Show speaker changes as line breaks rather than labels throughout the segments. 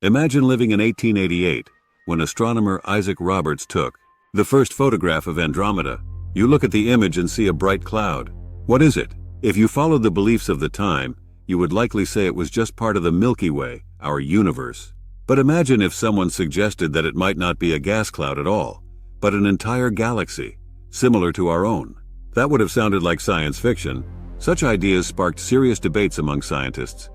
Imagine living in 1888, when astronomer Isaac Roberts took the first photograph of Andromeda. You look at the image and see a bright cloud. What is it? If you followed the beliefs of the time, you would likely say it was just part of the Milky Way, our universe. But imagine if someone suggested that it might not be a gas cloud at all, but an entire galaxy, similar to our own. That would have sounded like science fiction. Such ideas sparked serious debates among scientists.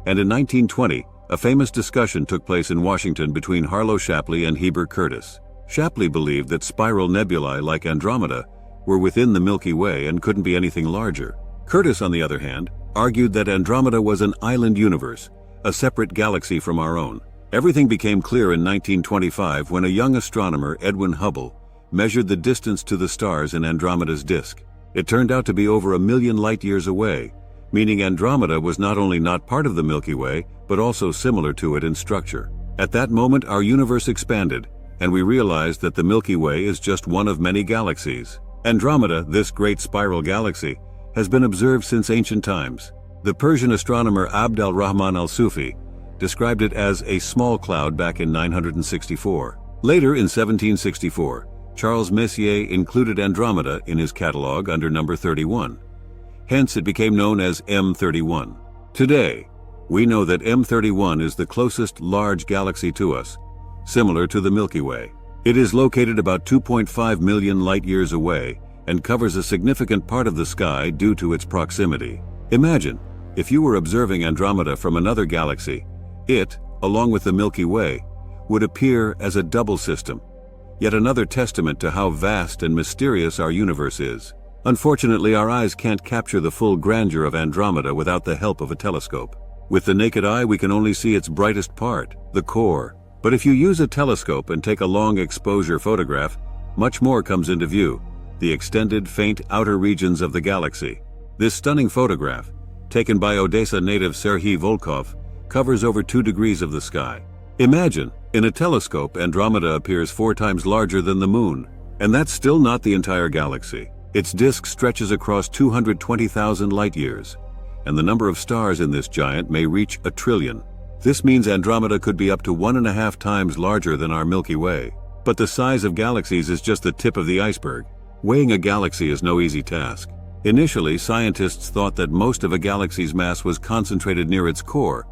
And in 1920, a famous discussion took place in Washington between Harlow Shapley and Heber Curtis. Shapley believed that spiral nebulae like Andromeda were within the Milky Way and couldn't be anything larger. Curtis, on the other hand, argued that Andromeda was an island universe, a separate galaxy from our own. Everything became clear in 1925 when a young astronomer, Edwin Hubble, measured the distance to the stars in Andromeda's disk. It turned out to be over 1 million light-years away, meaning Andromeda was not only not part of the Milky Way, but also similar to it in structure. At that moment, our universe expanded, and we realized that the Milky Way is just one of many galaxies. Andromeda, this great spiral galaxy, has been observed since ancient times. The Persian astronomer Abd al-Rahman al-Sufi described it as a small cloud back in 964. Later, in 1764, Charles Messier included Andromeda in his catalog under number 31. Hence, it became known as M31. Today, we know that M31 is the closest large galaxy to us, similar to the Milky Way. It is located about 2.5 million light-years away and covers a significant part of the sky due to its proximity. Imagine, if you were observing Andromeda from another galaxy, it, along with the Milky Way, would appear as a double system, yet another testament to how vast and mysterious our universe is. Unfortunately, our eyes can't capture the full grandeur of Andromeda without the help of a telescope. With the naked eye, we can only see its brightest part, the core. But if you use a telescope and take a long exposure photograph, much more comes into view: the extended, faint outer regions of the galaxy. This stunning photograph, taken by Odessa native Serhiy Volkov, covers over 2 degrees of the sky. Imagine, in a telescope, Andromeda appears 4 times larger than the Moon. And that's still not the entire galaxy. Its disk stretches across 220,000 light-years, and the number of stars in this giant may reach 1 trillion. This means Andromeda could be up to 1.5 times larger than our Milky Way. But the size of galaxies is just the tip of the iceberg. Weighing a galaxy is no easy task. Initially, scientists thought that most of a galaxy's mass was concentrated near its core,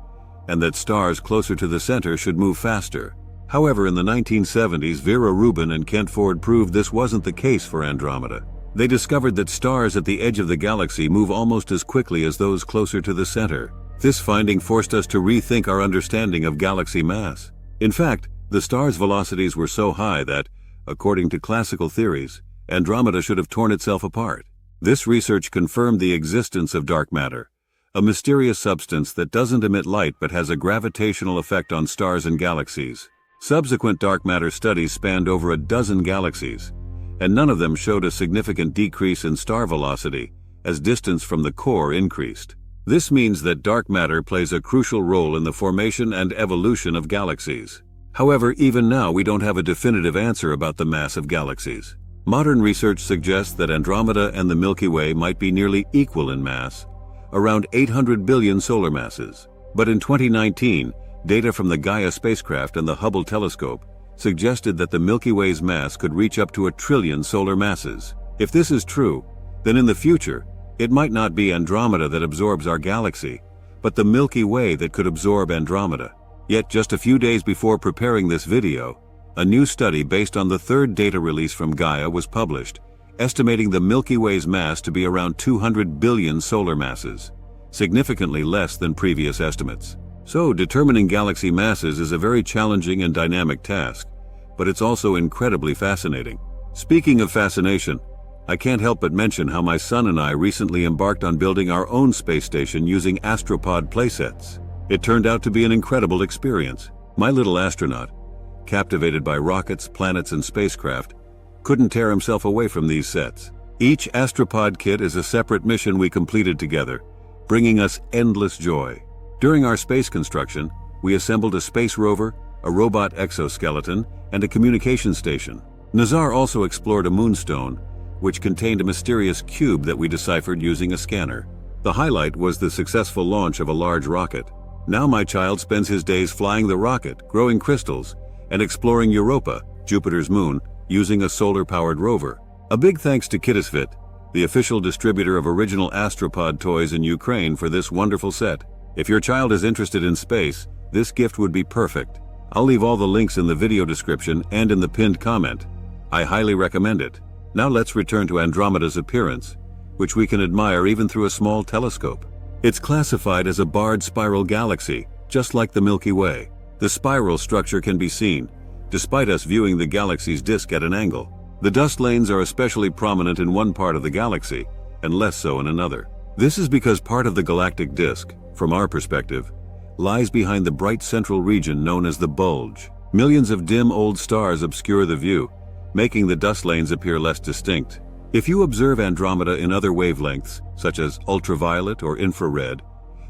and that stars closer to the center should move faster. However, in the 1970s, Vera Rubin and Kent Ford proved this wasn't the case for Andromeda. They discovered that stars at the edge of the galaxy move almost as quickly as those closer to the center. This finding forced us to rethink our understanding of galaxy mass. In fact, the star's velocities were so high that, according to classical theories, Andromeda should have torn itself apart. This research confirmed the existence of dark matter, a mysterious substance that doesn't emit light but has a gravitational effect on stars and galaxies. Subsequent dark matter studies spanned over 12 galaxies, and none of them showed a significant decrease in star velocity as distance from the core increased. This means that dark matter plays a crucial role in the formation and evolution of galaxies. However, even now we don't have a definitive answer about the mass of galaxies. Modern research suggests that Andromeda and the Milky Way might be nearly equal in mass, around 800 billion solar masses. But in 2019, data from the Gaia spacecraft and the Hubble telescope suggested that the Milky Way's mass could reach up to 1 trillion solar masses. If this is true, then in the future, it might not be Andromeda that absorbs our galaxy, but the Milky Way that could absorb Andromeda. Yet just a few days before preparing this video, a new study based on the 3rd data release from Gaia was published, estimating the Milky Way's mass to be around 200 billion solar masses, significantly less than previous estimates. So, determining galaxy masses is a very challenging and dynamic task, but it's also incredibly fascinating. Speaking of fascination, I can't help but mention how my son and I recently embarked on building our own space station using Astropod playsets. It turned out to be an incredible experience. My little astronaut, captivated by rockets, planets, and spacecraft, couldn't tear himself away from these sets. Each Astropod kit is a separate mission we completed together, bringing us endless joy. During our space construction, we assembled a space rover, a robot exoskeleton, and a communication station. Nazar also explored a moonstone, which contained a mysterious cube that we deciphered using a scanner. The highlight was the successful launch of a large rocket. Now my child spends his days flying the rocket, growing crystals, and exploring Europa, Jupiter's moon, using a solar-powered rover. A big thanks to Kitisfit, the official distributor of original Astropod toys in Ukraine, for this wonderful set. If your child is interested in space, this gift would be perfect. I'll leave all the links in the video description and in the pinned comment. I highly recommend it. Now let's return to Andromeda's appearance, which we can admire even through a small telescope. It's classified as a barred spiral galaxy, just like the Milky Way. The spiral structure can be seen, despite us viewing the galaxy's disk at an angle. The dust lanes are especially prominent in one part of the galaxy, and less so in another. This is because part of the galactic disk, from our perspective, lies behind the bright central region known as the bulge. Millions of dim old stars obscure the view, making the dust lanes appear less distinct. If you observe Andromeda in other wavelengths, such as ultraviolet or infrared,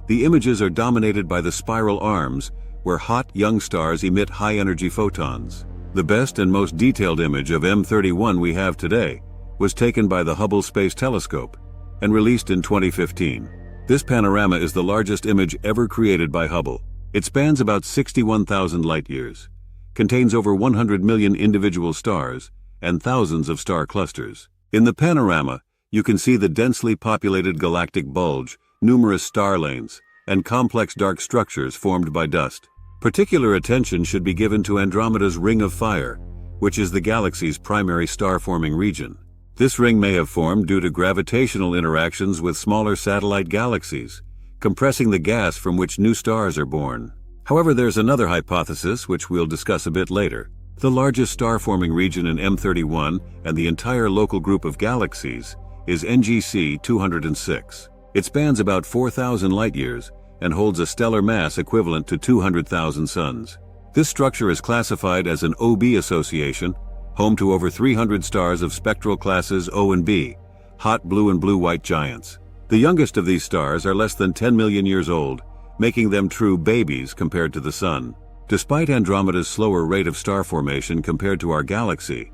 the images are dominated by the spiral arms, where hot young stars emit high-energy photons. The best and most detailed image of M31 we have today was taken by the Hubble Space Telescope and released in 2015. This panorama is the largest image ever created by Hubble. It spans about 61,000 light-years, contains over 100 million individual stars, and thousands of star clusters. In the panorama, you can see the densely populated galactic bulge, numerous star lanes, and complex dark structures formed by dust. Particular attention should be given to Andromeda's Ring of Fire, which is the galaxy's primary star-forming region. This ring may have formed due to gravitational interactions with smaller satellite galaxies, compressing the gas from which new stars are born. However, there's another hypothesis which we'll discuss a bit later. The largest star-forming region in M31 and the entire local group of galaxies is NGC 206. It spans about 4,000 light-years and holds a stellar mass equivalent to 200,000 suns. This structure is classified as an OB association, home to over 300 stars of spectral classes O and B, hot blue and blue-white giants. The youngest of these stars are less than 10 million years old, making them true babies compared to the Sun. Despite Andromeda's slower rate of star formation compared to our galaxy,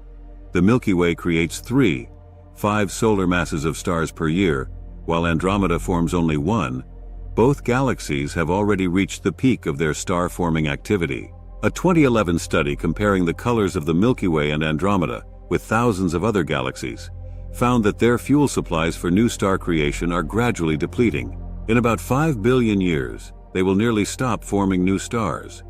the Milky Way creates 5 solar masses of stars per year, while Andromeda forms only 1. Both galaxies have already reached the peak of their star-forming activity. A 2011 study comparing the colors of the Milky Way and Andromeda with thousands of other galaxies found that their fuel supplies for new star creation are gradually depleting. In about 5 billion years, they will nearly stop forming new stars.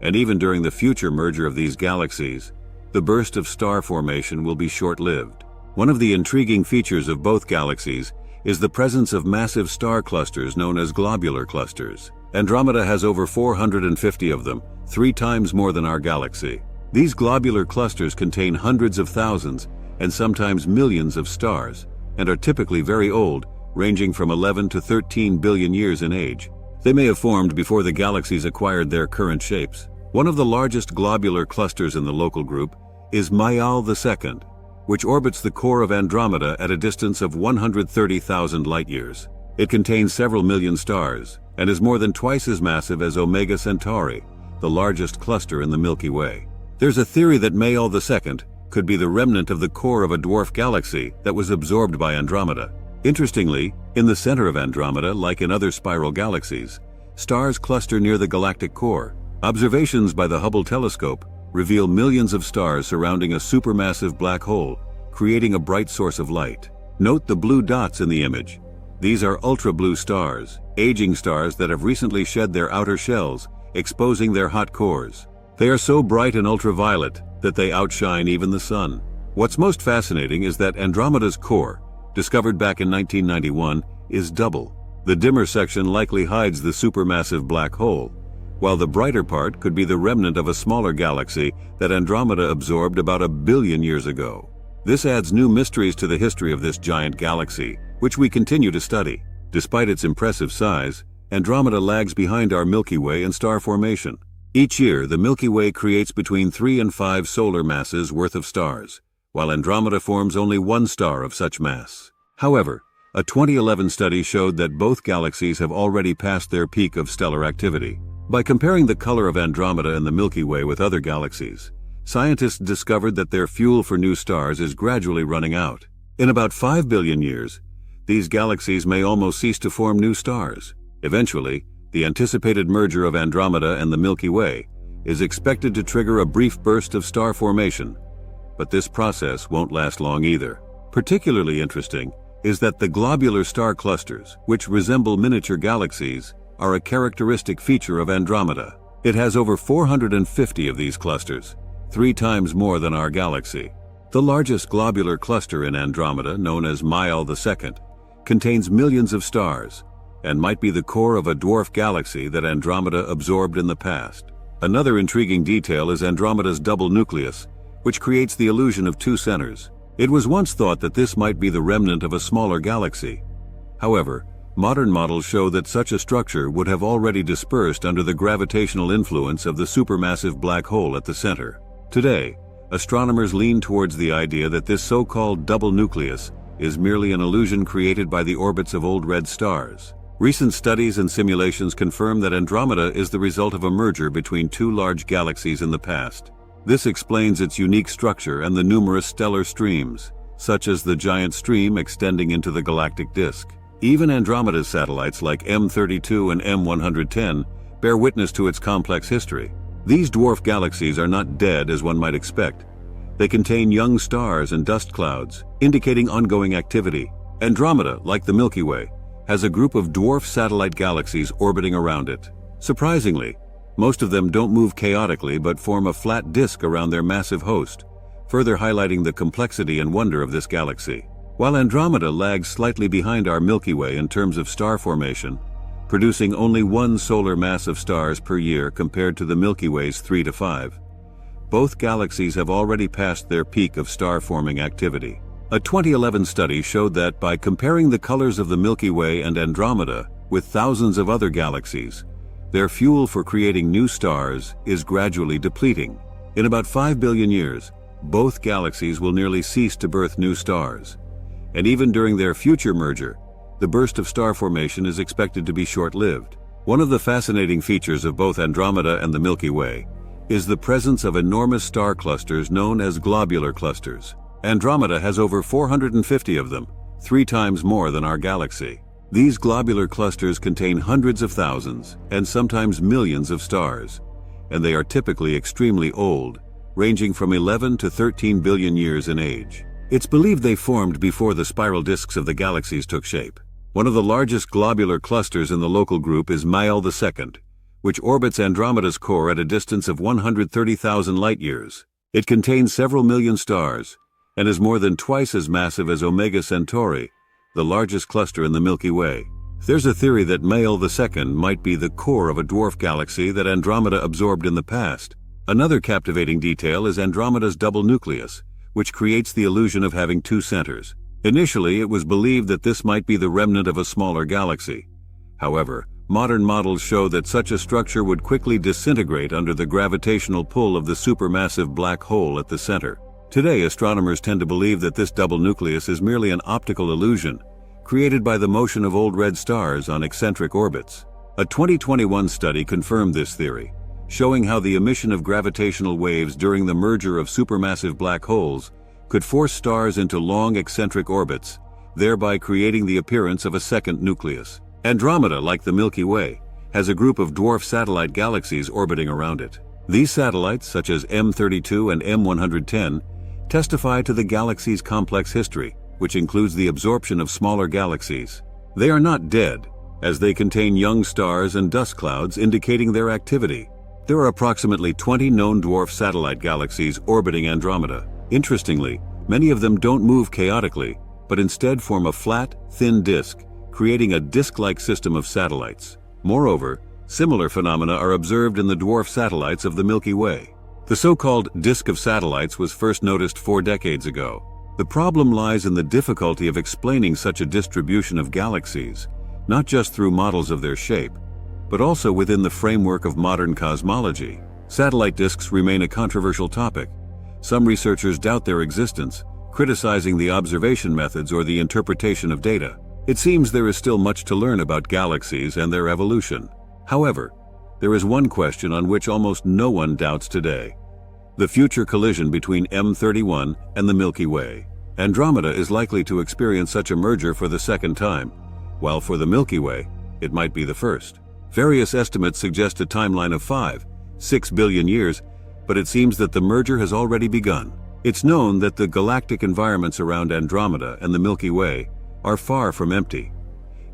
And even during the future merger of these galaxies, the burst of star formation will be short-lived. One of the intriguing features of both galaxies is the presence of massive star clusters known as globular clusters. Andromeda has over 450 of them, 3 times more than our galaxy. These globular clusters contain hundreds of thousands and sometimes millions of stars, and are typically very old, ranging from 11 to 13 billion years in age. They may have formed before the galaxies acquired their current shapes. One of the largest globular clusters in the local group is Mayal II, which orbits the core of Andromeda at a distance of 130,000 light-years. It contains several million stars, and is more than twice as massive as Omega Centauri, the largest cluster in the Milky Way. There's a theory that Mayal II could be the remnant of the core of a dwarf galaxy that was absorbed by Andromeda. Interestingly, in the center of Andromeda, like in other spiral galaxies, stars cluster near the galactic core. Observations by the Hubble telescope reveal millions of stars surrounding a supermassive black hole, creating a bright source of light. Note the blue dots in the image. These are ultra-blue stars, aging stars that have recently shed their outer shells, exposing their hot cores. They are so bright and ultraviolet that they outshine even the Sun. What's most fascinating is that Andromeda's core, discovered back in 1991, is double. The dimmer section likely hides the supermassive black hole, while the brighter part could be the remnant of a smaller galaxy that Andromeda absorbed about 1 billion years ago. This adds new mysteries to the history of this giant galaxy, which we continue to study. Despite its impressive size, Andromeda lags behind our Milky Way in star formation. Each year, the Milky Way creates between 3 and 5 solar masses worth of stars, while Andromeda forms only 1 star of such mass. However, a 2011 study showed that both galaxies have already passed their peak of stellar activity. By comparing the color of Andromeda and the Milky Way with other galaxies, scientists discovered that their fuel for new stars is gradually running out. In about 5 billion years, these galaxies may almost cease to form new stars. Eventually, The anticipated merger of Andromeda and the Milky Way is expected to trigger a brief burst of star formation, but this process won't last long either. Particularly interesting is that the globular star clusters, which resemble miniature galaxies, are a characteristic feature of Andromeda. It has over 450 of these clusters, 3 times more than our galaxy. The largest globular cluster in Andromeda, known as Mile II, contains millions of stars and might be the core of a dwarf galaxy that Andromeda absorbed in the past. Another intriguing detail is Andromeda's double nucleus, which creates the illusion of 2 centers. It was once thought that this might be the remnant of a smaller galaxy. However, modern models show that such a structure would have already dispersed under the gravitational influence of the supermassive black hole at the center. Today, astronomers lean towards the idea that this so-called double nucleus is merely an illusion created by the orbits of old red stars. Recent studies and simulations confirm that Andromeda is the result of a merger between 2 large galaxies in the past. This explains its unique structure and the numerous stellar streams, such as the giant stream extending into the galactic disk. Even Andromeda's satellites like M32 and M110 bear witness to its complex history. These dwarf galaxies are not dead as one might expect. They contain young stars and dust clouds, indicating ongoing activity. Andromeda, like the Milky Way, has a group of dwarf satellite galaxies orbiting around it. Surprisingly, most of them don't move chaotically but form a flat disk around their massive host, further highlighting the complexity and wonder of this galaxy. While Andromeda lags slightly behind our Milky Way in terms of star formation, producing only 1 solar mass of stars per year compared to the Milky Way's 3 to 5, both galaxies have already passed their peak of star-forming activity. A 2011 study showed that by comparing the colors of the Milky Way and Andromeda with thousands of other galaxies, their fuel for creating new stars is gradually depleting. In about 5 billion years, both galaxies will nearly cease to birth new stars. And even during their future merger, the burst of star formation is expected to be short-lived. One of the fascinating features of both Andromeda and the Milky Way is the presence of enormous star clusters known as globular clusters. Andromeda has over 450 of them, 3 times more than our galaxy. These globular clusters contain hundreds of thousands and sometimes millions of stars, and they are typically extremely old, ranging from 11 to 13 billion years in age. It's believed they formed before the spiral disks of the galaxies took shape. One of the largest globular clusters in the local group is Mile II, which orbits Andromeda's core at a distance of 130,000 light-years. It contains several million stars, and is more than twice as massive as Omega Centauri, the largest cluster in the Milky Way. There's a theory that Male II might be the core of a dwarf galaxy that Andromeda absorbed in the past. Another captivating detail is Andromeda's double nucleus, which creates the illusion of having 2 centers. Initially, it was believed that this might be the remnant of a smaller galaxy. However, modern models show that such a structure would quickly disintegrate under the gravitational pull of the supermassive black hole at the center. Today, astronomers tend to believe that this double nucleus is merely an optical illusion, created by the motion of old red stars on eccentric orbits. A 2021 study confirmed this theory, showing how the emission of gravitational waves during the merger of supermassive black holes could force stars into long eccentric orbits, thereby creating the appearance of a second nucleus. Andromeda, like the Milky Way, has a group of dwarf satellite galaxies orbiting around it. These satellites, such as M32 and M110, testify to the galaxy's complex history, which includes the absorption of smaller galaxies. They are not dead, as they contain young stars and dust clouds indicating their activity. There are approximately 20 known dwarf satellite galaxies orbiting Andromeda. Interestingly, many of them don't move chaotically, but instead form a flat, thin disk, creating a disk-like system of satellites. Moreover, similar phenomena are observed in the dwarf satellites of the Milky Way. The so-called disk of satellites was first noticed 4 decades ago. The problem lies in the difficulty of explaining such a distribution of galaxies, not just through models of their shape, but also within the framework of modern cosmology. Satellite disks remain a controversial topic. Some researchers doubt their existence, criticizing the observation methods or the interpretation of data. It seems there is still much to learn about galaxies and their evolution. However, there is one question on which almost no one doubts today: the future collision between M31 and the Milky Way. Andromeda is likely to experience such a merger for the second time, while for the Milky Way, it might be the first. Various estimates suggest a timeline of 6 billion years, but it seems that the merger has already begun. It's known that the galactic environments around Andromeda and the Milky Way are far from empty.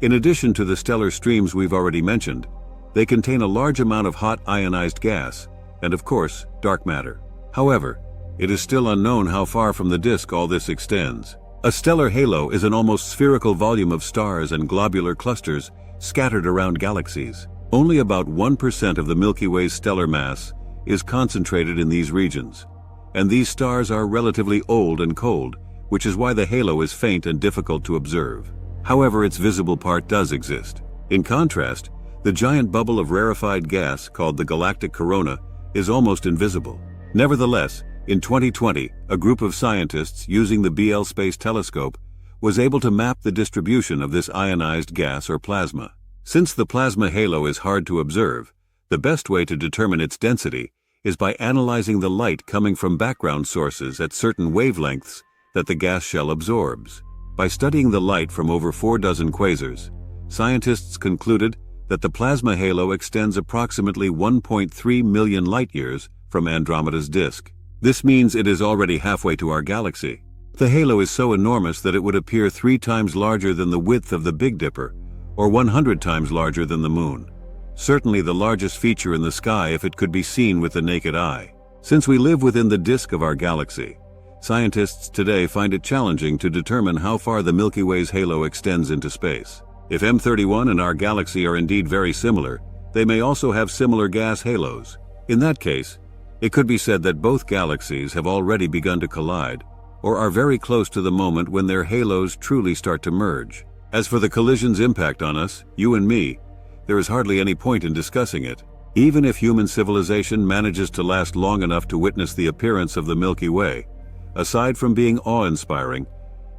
In addition to the stellar streams we've already mentioned, they contain a large amount of hot ionized gas and, of course, dark matter. However, it is still unknown how far from the disk all this extends. A stellar halo is an almost spherical volume of stars and globular clusters scattered around galaxies. Only about 1% of the Milky Way's stellar mass is concentrated in these regions, and these stars are relatively old and cold, which is why the halo is faint and difficult to observe. However, its visible part does exist. In contrast, the giant bubble of rarefied gas called the galactic corona is almost invisible. Nevertheless, in 2020, a group of scientists using the BL Space Telescope was able to map the distribution of this ionized gas or plasma. Since the plasma halo is hard to observe, the best way to determine its density is by analyzing the light coming from background sources at certain wavelengths that the gas shell absorbs. By studying the light from over 4 dozen quasars, scientists concluded that the plasma halo extends approximately 1.3 million light-years from Andromeda's disk. This means it is already halfway to our galaxy. The halo is so enormous that it would appear 3 times larger than the width of the Big Dipper, or 100 times larger than the Moon. Certainly the largest feature in the sky if it could be seen with the naked eye. Since we live within the disk of our galaxy, scientists today find it challenging to determine how far the Milky Way's halo extends into space. If M31 and our galaxy are indeed very similar, they may also have similar gas halos. In that case, it could be said that both galaxies have already begun to collide, or are very close to the moment when their halos truly start to merge. As for the collision's impact on us, you and me, there is hardly any point in discussing it. Even if human civilization manages to last long enough to witness the appearance of the Milky Way, aside from being awe-inspiring,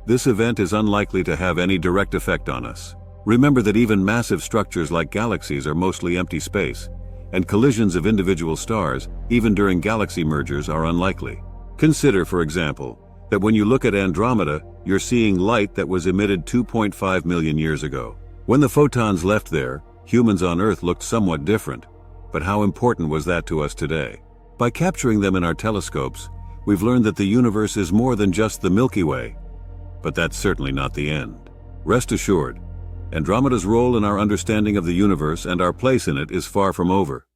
this event is unlikely to have any direct effect on us. Remember that even massive structures like galaxies are mostly empty space, and collisions of individual stars, even during galaxy mergers, are unlikely. Consider, for example, that when you look at Andromeda, you're seeing light that was emitted 2.5 million years ago. When the photons left there, humans on Earth looked somewhat different, but how important was that to us today? By capturing them in our telescopes, we've learned that the universe is more than just the Milky Way, but that's certainly not the end. Rest assured, Andromeda's role in our understanding of the universe and our place in it is far from over.